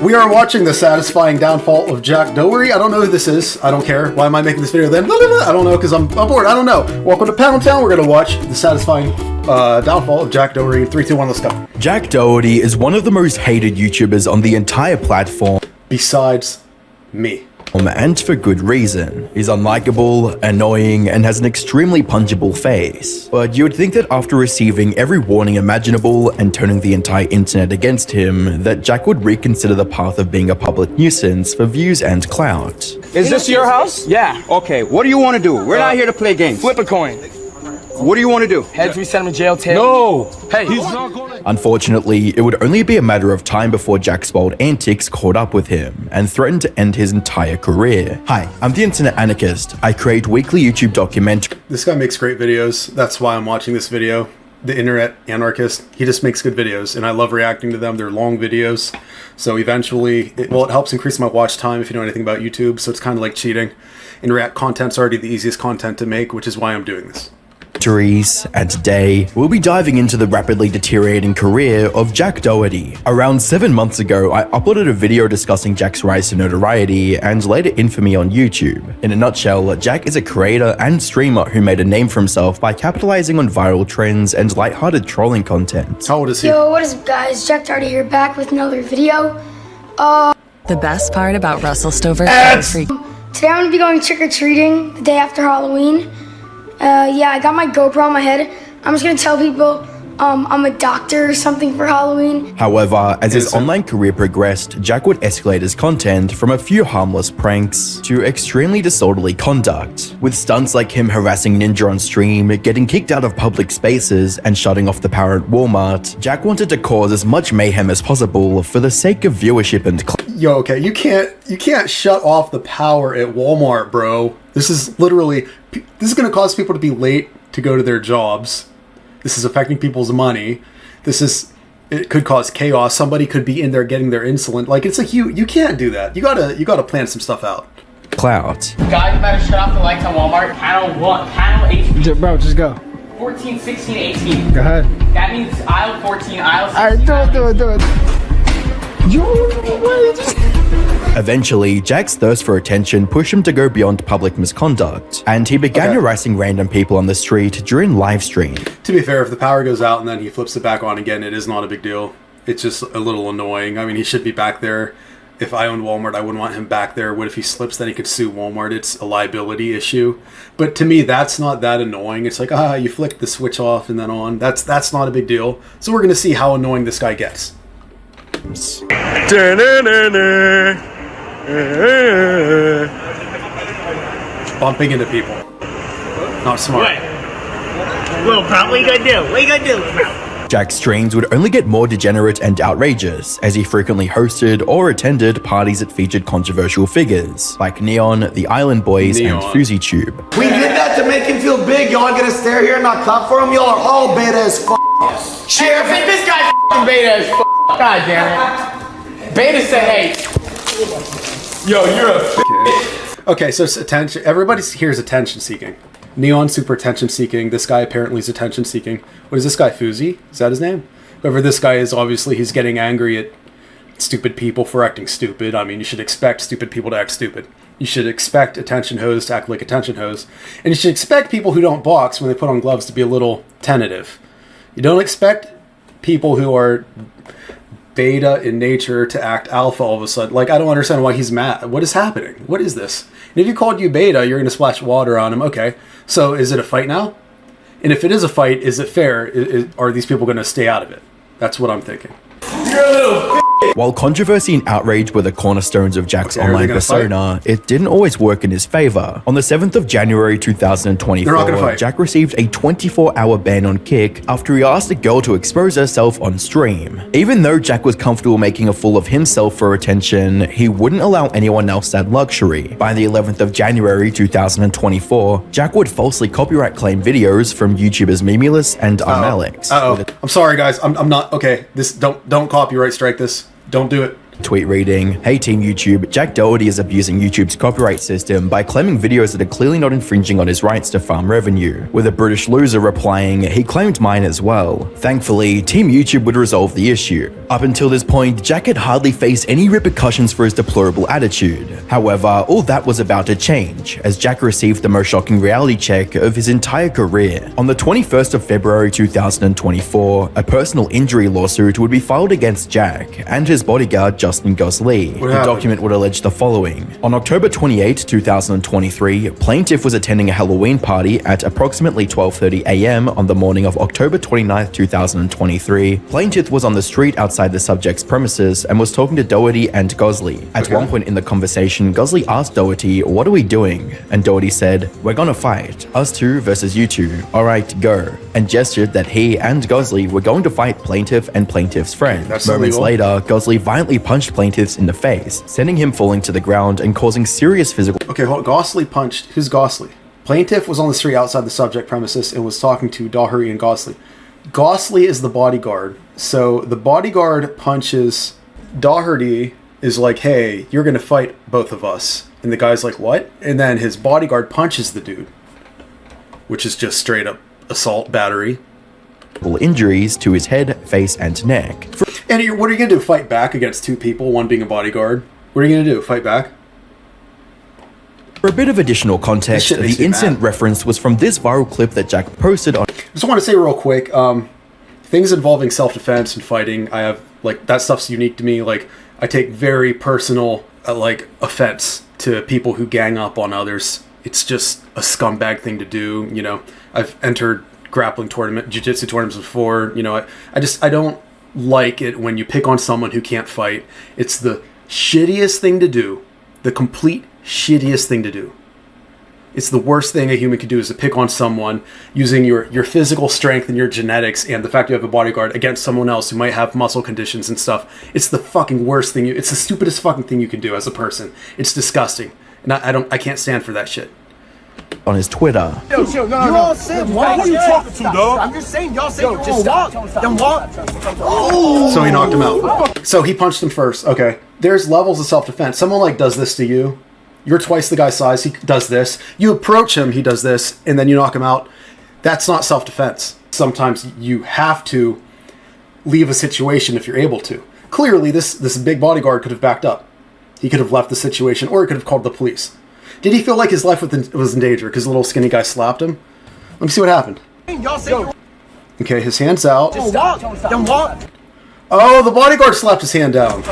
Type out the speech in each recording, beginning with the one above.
We are watching the satisfying downfall of Jack Doherty. I don't know who this is. I don't care. Why am I making this video then? I don't know, because I'm bored. I don't know. Welcome to Panel Town. We're going to watch the satisfying downfall of Jack Doherty. 3, 2, 1, let's go. Jack Doherty is one of the most hated YouTubers on the entire platform. Besides me. And for good reason. He's unlikable, annoying, and has an extremely punchable face. But you would think that after receiving every warning imaginable and turning the entire internet against him, that Jack would reconsider the path of being a public nuisance for views and clout. Is this your house? Yeah. Okay, what do you want to do? We're not here to play games. Flip a coin. What do you want to do? Heads, we send him to jail. Tails. No! Hey, He's not going to... Unfortunately, it would only be a matter of time before Jack's wild antics caught up with him and threatened to end his entire career. Hi, I'm the Internet Anarchist. I create weekly YouTube documentaries. This guy makes great videos. That's why I'm watching this video. The Internet Anarchist. He just makes good videos, and I love reacting to them. They're long videos. So eventually, it helps increase my watch time if you know anything about YouTube. So it's kind of like cheating. And React content's already the easiest content to make, which is why I'm doing this. And today, we'll be diving into the rapidly deteriorating career of Jack Doherty. Around 7 months ago, I uploaded a video discussing Jack's rise to notoriety and later infamy on YouTube. In a nutshell, Jack is a creator and streamer who made a name for himself by capitalizing on viral trends and lighthearted trolling content. How old is he? Yo, what is up guys? Jack Doherty here, back with another video. The best part about Russell Stover Today I'm gonna be going trick-or-treating the day after Halloween. Yeah, I got my GoPro on my head. I'm just gonna tell people I'm a doctor or something for Halloween. However, as his online career progressed, Jack would escalate his content from a few harmless pranks to extremely disorderly conduct, with stunts like him harassing Ninja on stream, getting kicked out of public spaces, and shutting off the power at Walmart. Jack wanted to cause as much mayhem as possible for the sake of viewership and Yo, okay, you can't shut off the power at Walmart, bro. This is literally, this is going to cause people to be late to go to their jobs. This is affecting people's money. It could cause chaos. Somebody could be in there getting their insulin. Like, it's like, you can't do that. You gotta plan some stuff out. clout. Guys, you better shut off the lights on Walmart. Panel 1, panel 18. Bro, just go. 14, 16, 18. Go ahead. That means aisle 14, aisle 16. Alright, do it. Eventually, Jack's thirst for attention pushed him to go beyond public misconduct, and he began harassing random people on the street during live stream. To be fair, if the power goes out and then he flips it back on again, it is not a big deal. It's just a little annoying. I mean, he should be back there. If I owned Walmart, I wouldn't want him back there. What if he slips? Then he could sue Walmart. It's a liability issue. But to me, that's not that annoying. It's like, you flicked the switch off and then on. That's not a big deal. So we're going to see how annoying this guy gets. Bumping into people. Not smart. Well, Prout, what you gonna do? What you gonna do, Prout? Jack's streams would only get more degenerate and outrageous as he frequently hosted or attended parties that featured controversial figures like Neon, the Island Boys, and FuzzyTube. We did that to make him feel big. Y'all gonna stare here and not clap for him? Y'all are all beta as f***. Cheer, this guy's f***ing beta as f***. God damn it. Beta said, hey. Yo, you're a Okay, so it's attention. Everybody here is attention seeking. Neon super attention seeking. This guy apparently is attention seeking. What is this guy, Fuzzy? Is that his name? Whoever this guy is, obviously he's getting angry at stupid people for acting stupid. I mean, you should expect stupid people to act stupid. You should expect attention hoes to act like attention hoes. And you should expect people who don't box when they put on gloves to be a little tentative. You don't expect people who are beta in nature to act alpha all of a sudden. Like, I don't understand why he's mad. What is happening? What is this? And if you called you beta, you're going to splash water on him. Okay, so is it a fight now? And if it is a fight, is it fair? Are these people going to stay out of it? That's what I'm thinking. While controversy and outrage were the cornerstones of Jack's online persona, it didn't always work in his favor. On the 7th of January 2024, Jack received a 24-hour ban on Kick after he asked a girl to expose herself on stream. Even though Jack was comfortable making a fool of himself for attention, he wouldn't allow anyone else that luxury. By the 11th of January 2024, Jack would falsely copyright claim videos from YouTubers Memulus and Alex. I'm sorry, guys. I'm not okay. Don't copyright strike this. Don't do it. Tweet reading, "Hey Team YouTube, Jack Doherty is abusing YouTube's copyright system by claiming videos that are clearly not infringing on his rights to farm revenue," with a British loser replying, "He claimed mine as well." Thankfully, Team YouTube would resolve the issue. Up until this point, Jack had hardly faced any repercussions for his deplorable attitude. However, all that was about to change, as Jack received the most shocking reality check of his entire career. On the 21st of February 2024, a personal injury lawsuit would be filed against Jack and his bodyguard Justin Gosley. The document would allege the following. On October 28, 2023, plaintiff was attending a Halloween party at approximately 12:30 a.m. on the morning of October 29, 2023. Plaintiff was on the street outside the subject's premises and was talking to Doherty and Gosley. At one point in the conversation, Gosley asked Doherty, "What are we doing?" And Doherty said, "We're gonna fight. Us two versus you two. Alright, go." And gestured that he and Gosley were going to fight plaintiff and plaintiff's friend. Moments later, Gosley violently punched plaintiff in the face, sending him falling to the ground and causing serious physical— Okay, hold on. Gosley punched— who's Gosley? Plaintiff was on the street outside the subject premises and was talking to Doherty and Gosley. Gosley is the bodyguard. So the bodyguard punches Doherty, is like, "Hey, you're gonna fight both of us." And the guy's like, "What?" And then his bodyguard punches the dude, which is just straight up assault, battery. Injuries to his head, face, and neck. And what are you gonna do? Fight back against two people, one being a bodyguard? What are you gonna do? Fight back? For a bit of additional context, the incident reference was from this viral clip that Jack posted on— I just want to say real quick, things involving self-defense and fighting, I have, like, that stuff's unique to me. Like, I take very personal, offense to people who gang up on others. It's just a scumbag thing to do, you know. I've entered grappling jiu-jitsu tournaments before, you know. I don't like it when you pick on someone who can't fight. It's the shittiest thing to do. The complete shittiest thing to do. It's the worst thing a human could do, is to pick on someone using your physical strength and your genetics and the fact you have a bodyguard against someone else who might have muscle conditions and stuff. It's the fucking worst thing. It's the stupidest fucking thing you can do as a person. It's disgusting. And I can't stand for that shit. On his Twitter. Yo, you all said walk. Who are you talking to, dog? I'm just saying, y'all said just walk. Then walk. Oh. So he knocked him out. So he punched him first. Okay. There's levels of self-defense. Someone does this to you. You're twice the guy's size. He does this. You approach him. He does this, and then you knock him out. That's not self-defense. Sometimes you have to leave a situation if you're able to. Clearly, this big bodyguard could have backed up. He could have left the situation, or he could have called the police. Did he feel like his life was in danger because the little skinny guy slapped him? Let me see what happened. Okay, his hand's out. Just walk. Then walk. Oh, the bodyguard slapped his hand down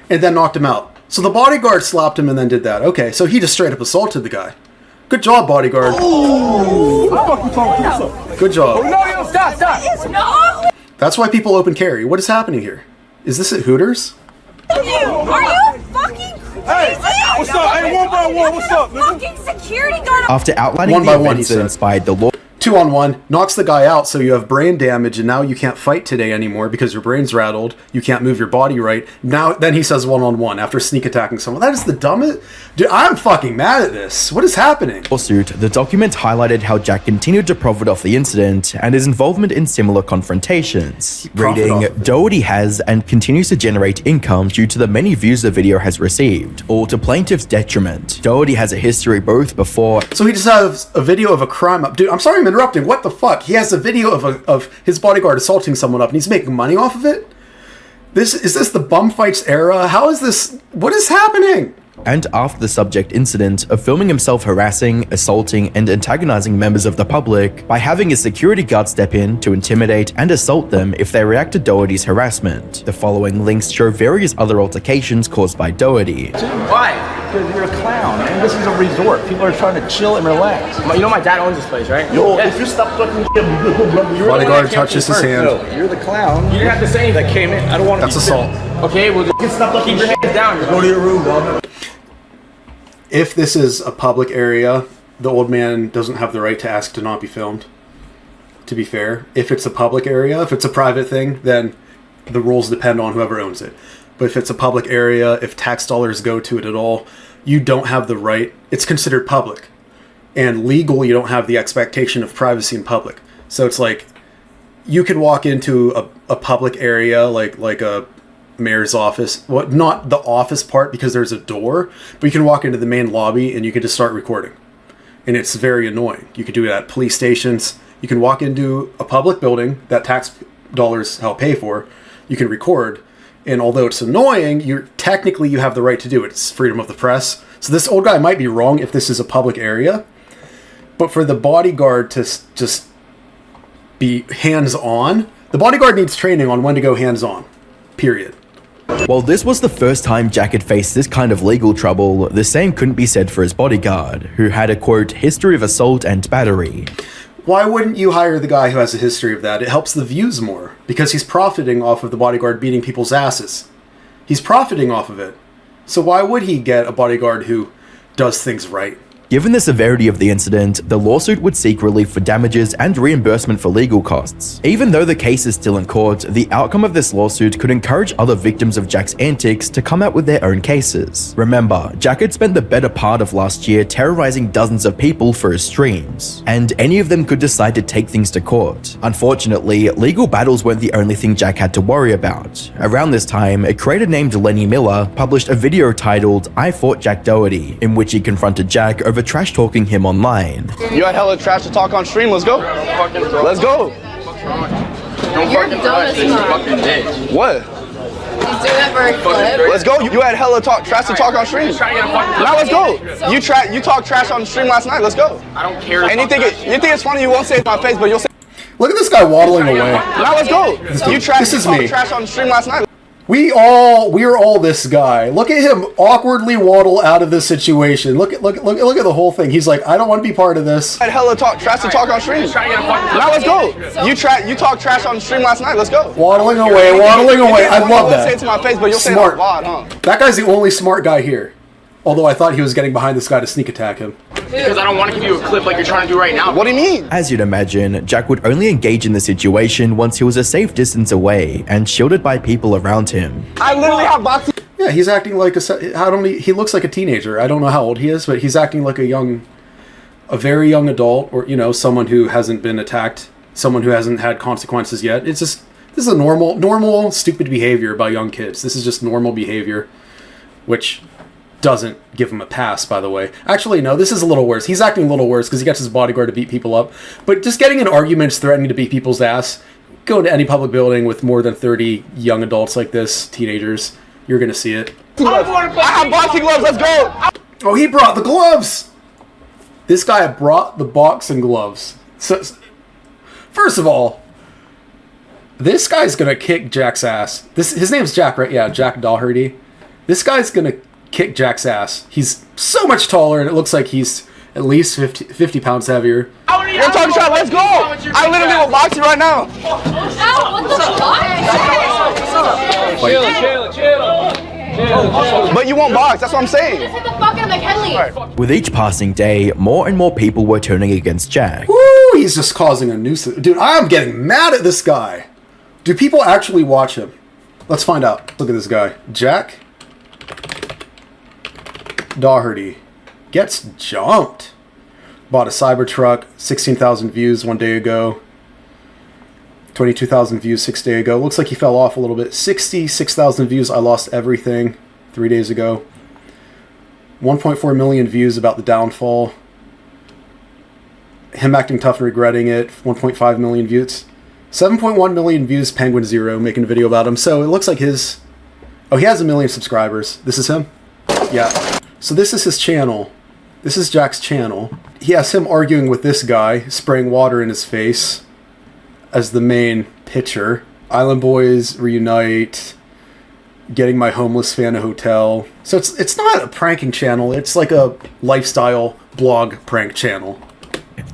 and then knocked him out. So the bodyguard slapped him and then did that. Okay, so he just straight up assaulted the guy. Good job, bodyguard. Good job. No, stop. No. That's why people open carry. What is happening here? Is this at Hooters? Are you fucking crazy? What's up? Hey, one by one, what's up, nigga? Fucking security guard. After outlining one the by one, events that inspired the law— 2-on-1, knocks the guy out, so you have brain damage, and now you can't fight today anymore because your brain's rattled. You can't move your body right. Then he says 1-on-1 after sneak attacking someone. That is the dumbest. Dude, I'm fucking mad at this. What is happening? Lawsuit, the document highlighted how Jack continued to profit off the incident and his involvement in similar confrontations. Reading, Doherty has and continues to generate income due to the many views the video has received, all to plaintiff's detriment. Doherty has a history both before— So he just has a video of a crime up. Dude, I'm sorry I'm interrupting. What the fuck? He has a video of his bodyguard assaulting someone up and he's making money off of it? Is this the bum fights era? How is this? What is happening? And after the subject incident of filming himself harassing, assaulting, and antagonizing members of the public by having a security guard step in to intimidate and assault them if they react to Doherty's harassment. The following links show various other altercations caused by Doherty. Why? Because you're a clown, man. This is a resort. People are trying to chill and relax. You know my dad owns this place, right? Yo, if you stop fucking Bodyguard touches his hand. No, you're the clown. You didn't have to say anything. That came in. I don't want to. That's assault. Okay, well, just stop keep your hands down. Go to your room, dog. If this is a public area, the old man doesn't have the right to ask to not be filmed. To be fair, if it's a public area, if it's a private thing, then the rules depend on whoever owns it. But if it's a public area, if tax dollars go to it at all, you don't have the right. It's considered public. And legal, you don't have the expectation of privacy in public. So it's like, you could walk into a public area, like a mayor's office. Well, not the office part because there's a door, but you can walk into the main lobby and you can just start recording. And it's very annoying. You can do it at police stations. You can walk into a public building that tax dollars help pay for. You can record. And although it's annoying, you have the right to do it. It's freedom of the press. So this old guy might be wrong if this is a public area. But for the bodyguard to just be hands-on, the bodyguard needs training on when to go hands-on. Period. While this was the first time Jack had faced this kind of legal trouble, the same couldn't be said for his bodyguard, who had a, quote, history of assault and battery. Why wouldn't you hire the guy who has a history of that? It helps the views more, because he's profiting off of the bodyguard beating people's asses. He's profiting off of it. So why would he get a bodyguard who does things right? Given the severity of the incident, the lawsuit would seek relief for damages and reimbursement for legal costs. Even though the case is still in court, the outcome of this lawsuit could encourage other victims of Jack's antics to come out with their own cases. Remember, Jack had spent the better part of last year terrorizing dozens of people for his streams, and any of them could decide to take things to court. Unfortunately, legal battles weren't the only thing Jack had to worry about. Around this time, a creator named Lenny Miller published a video titled "I Fought Jack Doherty," in which he confronted Jack over trash talking him online. You had hella trash to talk on stream. Let's go. Let's go. You're dumb as fuck. What? You do it for a clip. Let's go. You had hella trash to talk on stream. Now let's go. You talked trash on stream last night. Let's go. I don't care. And you think it's funny, you won't say it to my face, but you'll say. Look at this guy waddling away. Now let's go. This is me. Trash on stream last night. We're all this guy. Look at him awkwardly waddle out of this situation. Look at the whole thing. He's like, I don't want to be part of this. I had hella trash to talk on stream. Now let's go. You talked trash on stream last night. Let's go. Waddling away. I love that. Say it to my face, but you'll smart. Say it out loud, huh? That guy's the only smart guy here. Although I thought he was getting behind this guy to sneak attack him. Because I don't want to give you a clip like you're trying to do right now. What do you mean? As you'd imagine, Jack would only engage in the situation once he was a safe distance away and shielded by people around him. I literally have boxing. Yeah, he's acting like he looks like a teenager. I don't know how old he is, but he's acting like a very young adult, or someone who hasn't been attacked, someone who hasn't had consequences yet. It's just, this is a normal stupid behavior by young kids. This is just normal behavior, which doesn't give him a pass, by the way. Actually, no, this is a little worse. He's acting a little worse because he gets his bodyguard to beat people up. But just getting in arguments, threatening to beat people's ass, go to any public building with more than 30 young adults like this, teenagers, you're going to see it. I have boxing gloves, let's go! Oh, he brought the gloves! This guy brought the boxing gloves. So, first of all, this guy's going to kick Jack's ass. His name's Jack, right? Yeah, Jack Doherty. This guy's going to kick Jack's ass. He's so much taller, and it looks like he's at least 50 pounds heavier. You're talking shot, let's go! I literally will box you right now. Chill. But you won't box, that's what I'm saying. Just hit the fucking McKinley. With each passing day, more and more people were turning against Jack. Woo, he's just causing a nuisance. Dude, I'm getting mad at this guy. Do people actually watch him? Let's find out. Look at this guy. Jack Doherty gets jumped. Bought a Cybertruck, 16,000 views 1 day ago. 22,000 views 6 days ago. Looks like he fell off a little bit. 66,000 views. I lost everything 3 days ago. 1.4 million views about the downfall. Him acting tough and regretting it. 1.5 million views. 7.1 million views. Penguin Zero making a video about him. So it looks like his... Oh, he has 1 million subscribers. This is him? Yeah. So this is his channel. This is Jack's channel. He has him arguing with this guy, spraying water in his face as the main picture. Island Boys reunite. Getting my homeless fan a hotel. So it's not a pranking channel. It's like a lifestyle blog prank channel.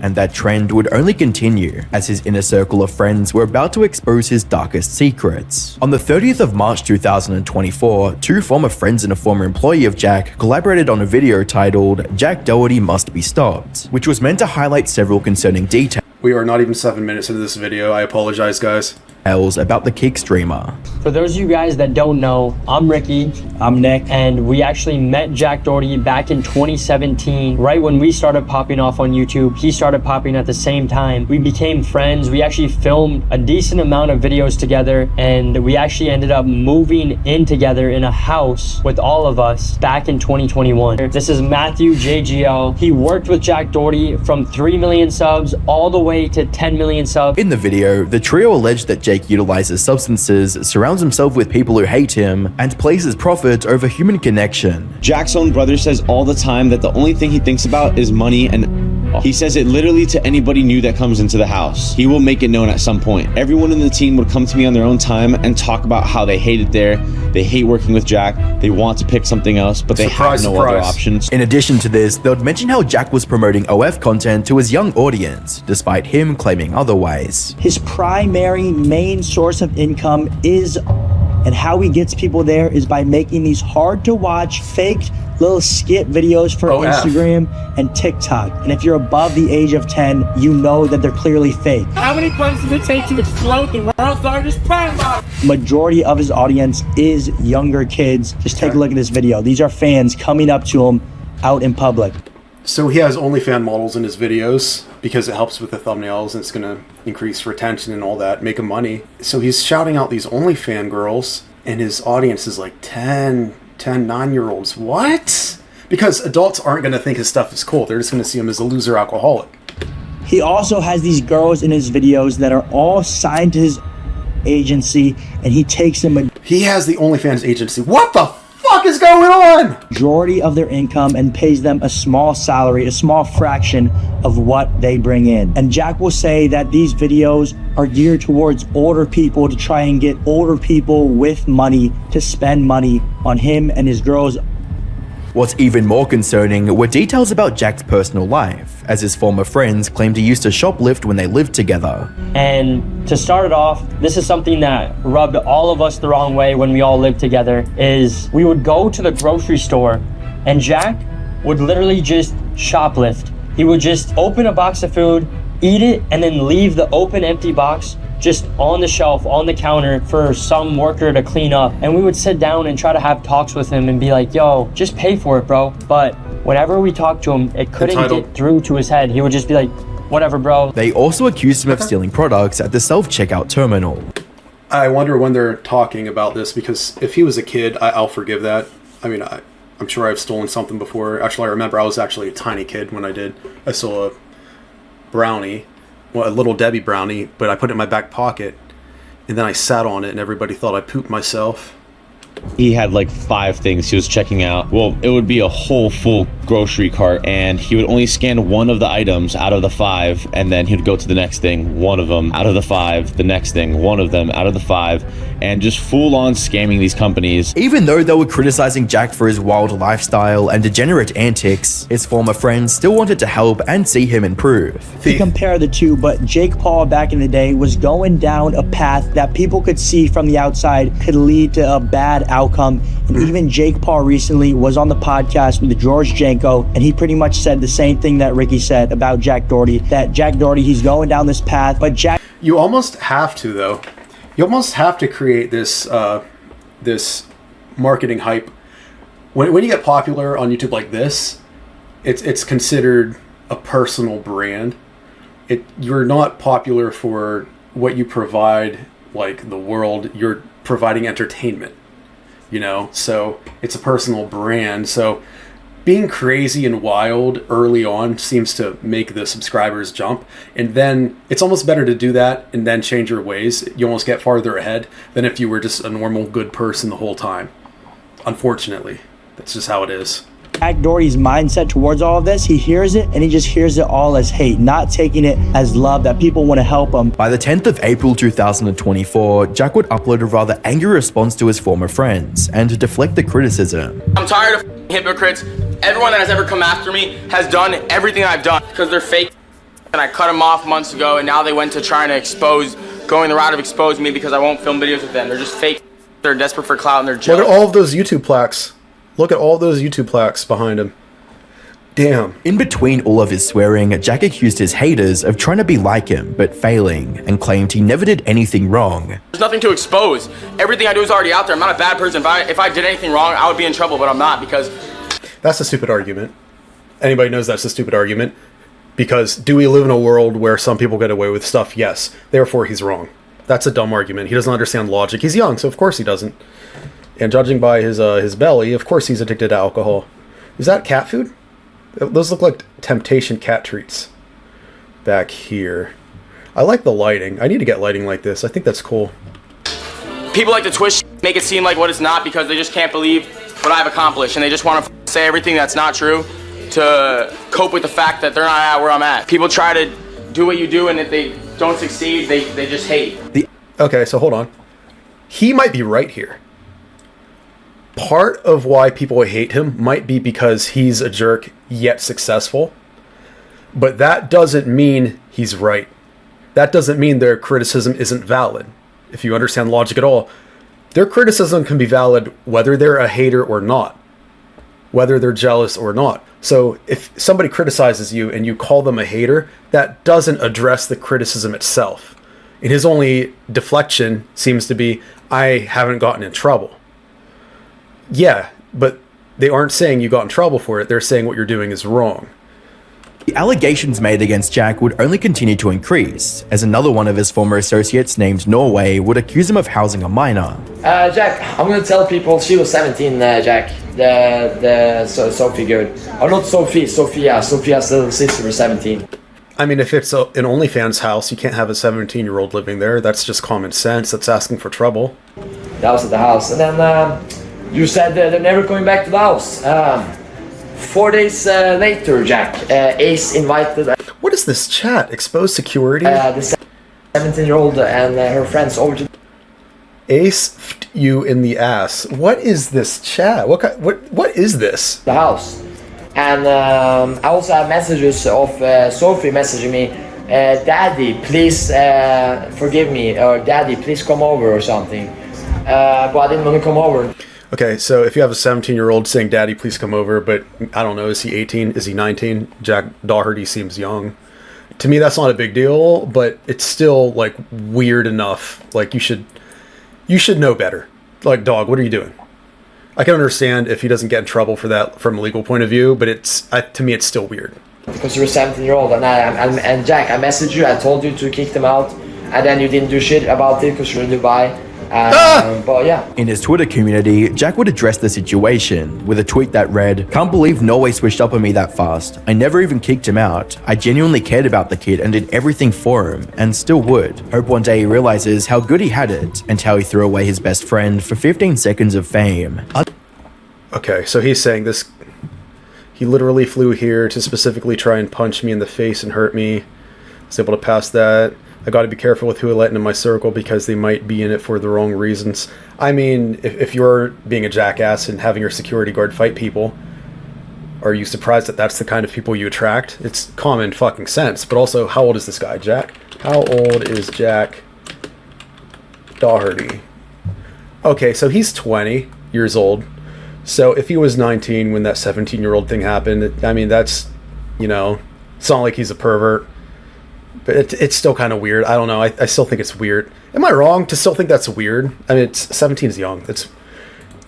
And that trend would only continue as his inner circle of friends were about to expose his darkest secrets. On the 30th of March 2024, two former friends and a former employee of Jack collaborated on a video titled "Jack Doherty Must Be Stopped," which was meant to highlight several concerning details. We are not even 7 minutes into this video. I apologize, guys. details about the kick streamer. For those of you guys that don't know, I'm Ricky. I'm Nick. And we actually met Jack Doherty back in 2017, right when we started popping off on YouTube. He started popping at the same time. We became friends. We actually filmed a decent amount of videos together, and we actually ended up moving in together in a house with all of us back in 2021. This is Matthew JGL. He worked with Jack Doherty from 3 million subs all the way to 10 million subs. In the video, the trio alleged that Jake utilizes substances, surrounds himself with people who hate him, and places profit over human connection. Jack's own brother says all the time that the only thing he thinks about is money, and he says it literally to anybody new that comes into the house. He will make it known at some point. Everyone in the team would come to me on their own time and talk about how they hate it there. They hate working with Jack. They want to pick something else, but they have no other options. In addition to this, they would mention how Jack was promoting OF content to his young audience, despite him claiming otherwise. His primary main source of income is, and how he gets people there, is by making these hard to watch fake little skit videos for Instagram and TikTok. And if you're above the age of 10, you know that they're clearly fake. How many punches does it take to explode the world's largest crime bot? Majority of his audience is younger kids. Just take a look at this video. These are fans coming up to him out in public. So he has OnlyFans models in his videos because it helps with the thumbnails and it's going to increase retention and all that, make him money. So he's shouting out these OnlyFans girls and his audience is like 9-year-olds. What? Because adults aren't going to think his stuff is cool. They're just going to see him as a loser alcoholic. He also has these girls in his videos that are all signed to his agency, and he takes them. He has the OnlyFans agency. What the fuck is going on? Majority of their income and pays them a small salary, a small fraction of what they bring in. And Jack will say that these videos are geared towards older people to try and get older people with money to spend money on him and his girls. What's even more concerning were details about Jack's personal life, as his former friends claimed he used to shoplift when they lived together. And to start it off, this is something that rubbed all of us the wrong way when we all lived together, is we would go to the grocery store and Jack would literally just shoplift. He would just open a box of food, eat it, and then leave the open empty box just on the shelf, on the counter for some worker to clean up. And we would sit down and try to have talks with him and be like, yo, just pay for it, bro. But whenever we talked to him, it couldn't get through to his head. He would just be like, whatever, bro. They also accused him of stealing products at the self-checkout terminal. I wonder when they're talking about this, because if he was a kid, I'll forgive that. I mean, I'm sure I've stolen something before. Actually, I remember I was actually a tiny kid when I did. I stole a brownie. Well, a Little Debbie brownie, but I put it in my back pocket, and then I sat on it, and everybody thought I pooped myself. He had like 5 things he was checking out. Well, it would be a whole full grocery cart, and he would only scan one of the items out of the 5, and then he'd go to the next thing, one of them out of the 5, the next thing, one of them out of the 5, and just full on scamming these companies. Even though they were criticizing Jack for his wild lifestyle and degenerate antics, his former friends still wanted to help and see him improve. To compare the two, but Jake Paul back in the day was going down a path that people could see from the outside could lead to a bad outcome. And even Jake Paul recently was on the podcast with George Janko, and he pretty much said the same thing that Ricky said about Jack Doherty, that Jack Doherty, he's going down this path, but Jack... You almost have to, though. You almost have to create this this marketing hype. When you get popular on YouTube like this, it's considered a personal brand. You're not popular for what you provide, like the world. You're providing entertainment, you know? So it's a personal brand. So being crazy and wild early on seems to make the subscribers jump. And then it's almost better to do that and then change your ways. You almost get farther ahead than if you were just a normal good person the whole time. Unfortunately, that's just how it is. Jack Doherty's mindset towards all of this, he hears it and he just hears it all as hate, not taking it as love, that people want to help him. By the 10th of April 2024, Jack would upload a rather angry response to his former friends and to deflect the criticism. I'm tired of hypocrites. Everyone that has ever come after me has done everything I've done because they're fake, and I cut them off months ago, and now they went to trying to going the route of exposing me because I won't film videos with them. They're just fake. They're desperate for clout and they're jealous. Look at all of those YouTube plaques. Look at all those YouTube plaques behind him. Damn. In between all of his swearing, Jack accused his haters of trying to be like him, but failing, and claimed he never did anything wrong. There's nothing to expose. Everything I do is already out there. I'm not a bad person. If I did anything wrong, I would be in trouble, but I'm not, because... That's a stupid argument. Anybody knows that's a stupid argument. Because do we live in a world where some people get away with stuff? Yes. Therefore, he's wrong. That's a dumb argument. He doesn't understand logic. He's young, so of course he doesn't. And judging by his belly, of course he's addicted to alcohol. Is that cat food? Those look like Temptation cat treats. Back here. I like the lighting. I need to get lighting like this. I think that's cool. People like to twist, make it seem like what it's not, because they just can't believe what I've accomplished, and they just want to say everything that's not true to cope with the fact that they're not at where I'm at. People try to do what you do, and if they don't succeed, they just hate. Okay, so hold on. He might be right here. Part of why people hate him might be because he's a jerk yet successful, but that doesn't mean he's right. That doesn't mean their criticism isn't valid. If you understand logic at all, their criticism can be valid whether they're a hater or not, whether they're jealous or not. So if somebody criticizes you and you call them a hater, that doesn't address the criticism itself. And his only deflection seems to be, I haven't gotten in trouble. Yeah, but they aren't saying you got in trouble for it. They're saying what you're doing is wrong. The allegations made against Jack would only continue to increase, as another one of his former associates named Norway would accuse him of housing a minor. Jack, I'm gonna tell people she was 17, Jack. Sophie good. Or not Sophie, Sophia. Sophia's little sister was 17. I mean, if it's an OnlyFans house, you can't have a 17-year-old living there. That's just common sense. That's asking for trouble. That was at the house. And then you said they're never coming back to the house. 4 days later, Jack, Ace invited... What is this chat? Exposed security? The 17-year-old and her friends over to... Ace f***ed you in the ass. What is this chat? What is this? The house. And I also have messages of Sophie messaging me, Daddy, please forgive me, or Daddy, please come over, or something. But I didn't want to come over. Okay, so if you have a 17-year-old saying, Daddy, please come over, but I don't know, is he 18? Is he 19? Jack Doherty seems young. To me, that's not a big deal, but it's still, like, weird enough. Like, you should know better. Like, dog, what are you doing? I can understand if he doesn't get in trouble for that from a legal point of view, but to me, it's still weird. Because you're a 17-year-old, and Jack, I messaged you, I told you to kick them out, and then you didn't do shit about it because you're in Dubai. But yeah. In his Twitter community, Jack would address the situation with a tweet that read, "Can't believe Norway switched up on me that fast. I never even kicked him out. I genuinely cared about the kid and did everything for him, and still would. Hope one day he realizes how good he had it and how he threw away his best friend for 15 seconds of fame." Okay, so he's saying this... He literally flew here to specifically try and punch me in the face and hurt me. I was able to pass that. I got to be careful with who I let into my circle because they might be in it for the wrong reasons. I mean, if you're being a jackass and having your security guard fight people, are you surprised that that's the kind of people you attract? It's common fucking sense. But also, how old is this guy, Jack? How old is Jack Doherty? Okay, so he's 20 years old. So if he was 19 when that 17-year-old thing happened, I mean, that's, you know, it's not like he's a pervert. But it's still kind of weird. I don't know. I still think it's weird. Am I wrong to still think that's weird? I mean, 17 is young. It's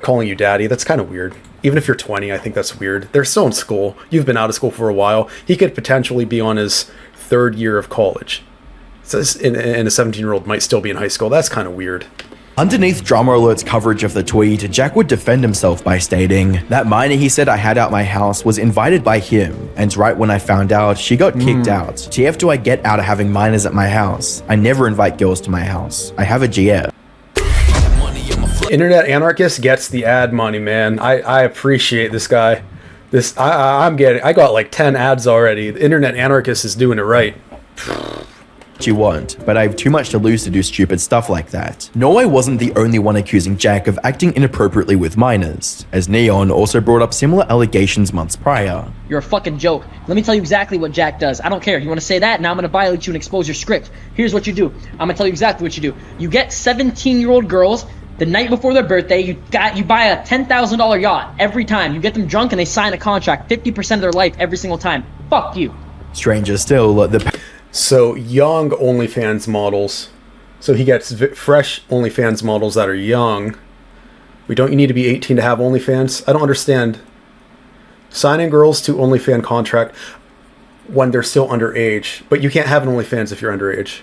calling you daddy. That's kind of weird. Even if you're 20, I think that's weird. They're still in school. You've been out of school for a while. He could potentially be on his 3rd year of college. So and a 17-year-old might still be in high school. That's kind of weird. Underneath Drama Alert's coverage of the tweet, Jack would defend himself by stating, "That minor he said I had out my house was invited by him, and right when I found out, she got kicked out. TF do I get out of having minors at my house? I never invite girls to my house. I have a GF." Internet Anarchist gets the ad money, man. I appreciate this guy. I got like 10 ads already. The Internet Anarchist is doing it right. You want, but I have too much to lose to do stupid stuff like that. Norway wasn't the only one accusing Jack of acting inappropriately with minors, as Neon also brought up similar allegations months prior. You're a fucking joke. Let me tell you exactly what Jack does. I don't care. You want to say that? Now I'm going to violate you and expose your script. Here's what you do. I'm going to tell you exactly what you do. You get 17-year-old girls The night before their birthday, you buy a $10,000 yacht every time. You get them drunk and they sign a contract, 50% of their life every single time. Fuck you. Stranger still, So young OnlyFans models. So he gets fresh OnlyFans models that are young. We don't need to be 18 to have OnlyFans. I don't understand. Signing girls to OnlyFans contract when they're still underage, but you can't have an OnlyFans if you're underage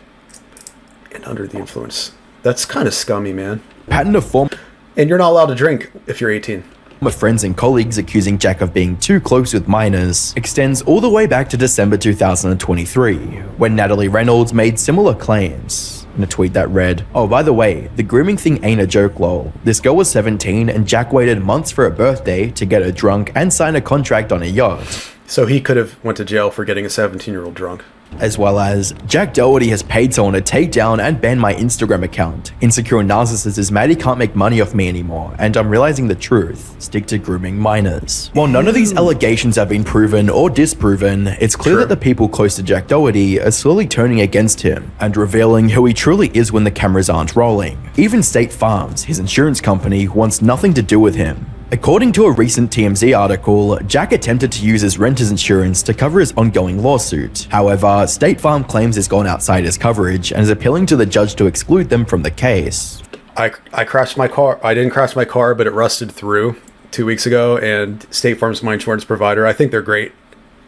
and under the influence. That's kind of scummy, man. Pattern of form. And you're not allowed to drink if you're 18. With friends and colleagues accusing Jack of being too close with minors extends all the way back to December 2023, when Natalie Reynolds made similar claims. In a tweet that read, "Oh, by the way, the grooming thing ain't a joke, lol. This girl was 17 and Jack waited months for her birthday to get her drunk and sign a contract on a yacht." So he could have went to jail for getting a 17-year-old drunk. As well as, Jack Doherty has paid someone to take down and ban my Instagram account. Insecure narcissist is mad he can't make money off me anymore, and I'm realizing the truth. Stick to grooming minors. While none of these allegations have been proven or disproven, it's clear that the people close to Jack Doherty are slowly turning against him and revealing who he truly is when the cameras aren't rolling. Even State Farms, his insurance company, wants nothing to do with him. According to a recent TMZ article, Jack attempted to use his renter's insurance to cover his ongoing lawsuit. However, State Farm claims it's gone outside his coverage and is appealing to the judge to exclude them from the case. I crashed my car. I didn't crash my car, but it rusted through 2 weeks ago, and State Farm's my insurance provider. I think they're great.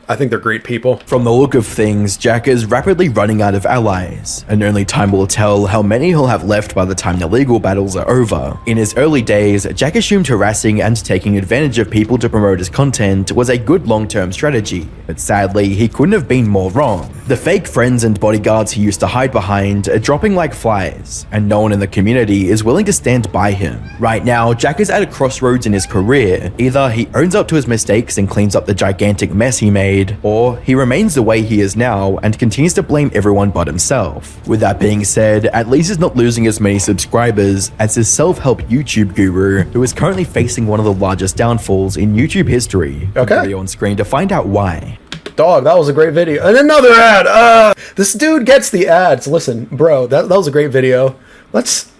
I think they're great people. From the look of things, Jack is rapidly running out of allies, and only time will tell how many he'll have left by the time the legal battles are over. In his early days, Jack assumed harassing and taking advantage of people to promote his content was a good long-term strategy, but sadly, he couldn't have been more wrong. The fake friends and bodyguards he used to hide behind are dropping like flies, and no one in the community is willing to stand by him. Right now, Jack is at a crossroads in his career. Either he owns up to his mistakes and cleans up the gigantic mess he made, or he remains the way he is now and continues to blame everyone but himself. With that being said, at least he's not losing as many subscribers as his self-help YouTube guru, who is currently facing one of the largest downfalls in YouTube history. Okay. Video on screen to find out why. Dog, that was a great video. And another ad! This dude gets the ads. Listen, bro, that was a great video. Let's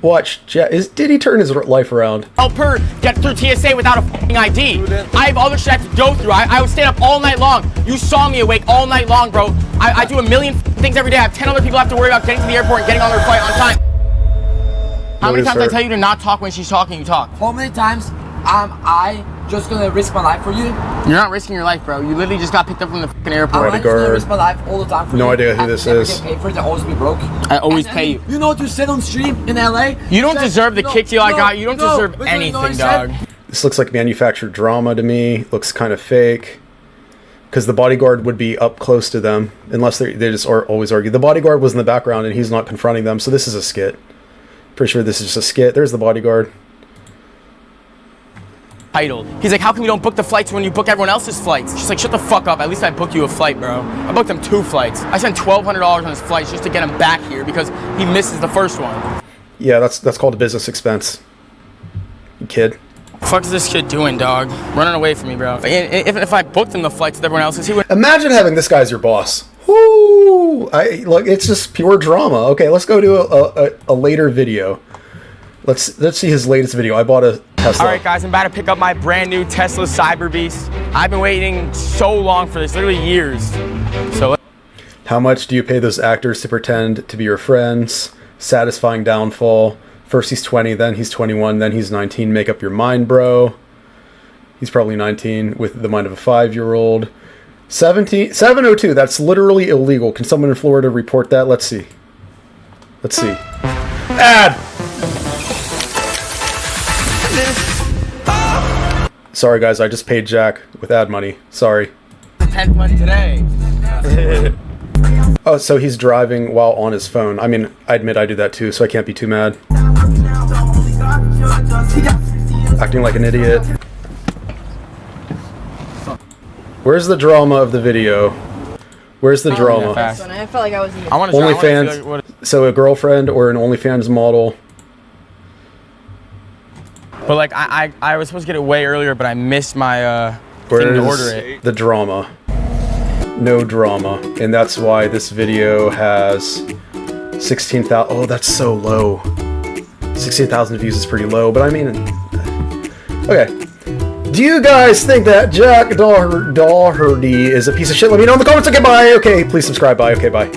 watch. Did he turn his life around? Help her get through TSA without a f***ing ID. I have other shit I have to go through. I would stay up all night long. You saw me awake all night long, bro. I do a million things every day. I have 10 other people I have to worry about getting to the airport and getting on their flight on time. How many times I tell you to not talk when she's talking, you talk? How many times am I just gonna risk my life for you? You're not risking your life, bro. You literally just got picked up from the f***ing airport. I'm just gonna risk my life all the time for you. No idea who this is. Get paid for it, always be broke. I always pay you. You know what you said on stream in LA? You don't deserve the kick deal I got. You don't deserve anything, dog. This looks like manufactured drama to me. Looks kind of fake. Because the bodyguard would be up close to them, unless they just always argue. The bodyguard was in the background and he's not confronting them, so this is a skit. Pretty sure this is just a skit. There's the bodyguard. Titled. He's like, how come you don't book the flights when you book everyone else's flights? She's like, shut the fuck up. At least I booked you a flight, bro. I booked him 2 flights. I spent $1,200 on his flights just to get him back here because he misses the first one. Yeah, that's called a business expense. You kid. What the fuck is this kid doing, dog? Running away from me, bro. Even if I booked him the flights with everyone else's, he would. Imagine having this guy as your boss. Woo! Look, it's just pure drama. Okay, let's go to a later video. Let's see his latest video. I bought a Tesla. All right, guys, I'm about to pick up my brand new Tesla Cyber Beast. I've been waiting so long for this, literally years. So. How much do you pay those actors to pretend to be your friends? Satisfying downfall. First he's 20, then he's 21, then he's 19. Make up your mind, bro. He's probably 19 with the mind of a 5-year-old. 702, that's literally illegal. Can someone in Florida report that? Let's see. Let's see. Ad! Sorry guys, I just paid Jack with ad money. Sorry. 10th one today. Oh, so he's driving while on his phone. I mean, I admit I do that too, so I can't be too mad. Acting like an idiot. Where's the drama of the video? Where's the drama? I felt like I was. OnlyFans. So a girlfriend or an OnlyFans model. But like I was supposed to get it way earlier, but I missed my thing to order it. The drama? No drama, and that's why this video has 16,000. Oh, that's so low. 16,000 views is pretty low, but I mean, okay. Do you guys think that Jack Doherty is a piece of shit? Let me know in the comments. Okay, bye. Okay, please subscribe. Bye. Okay, bye.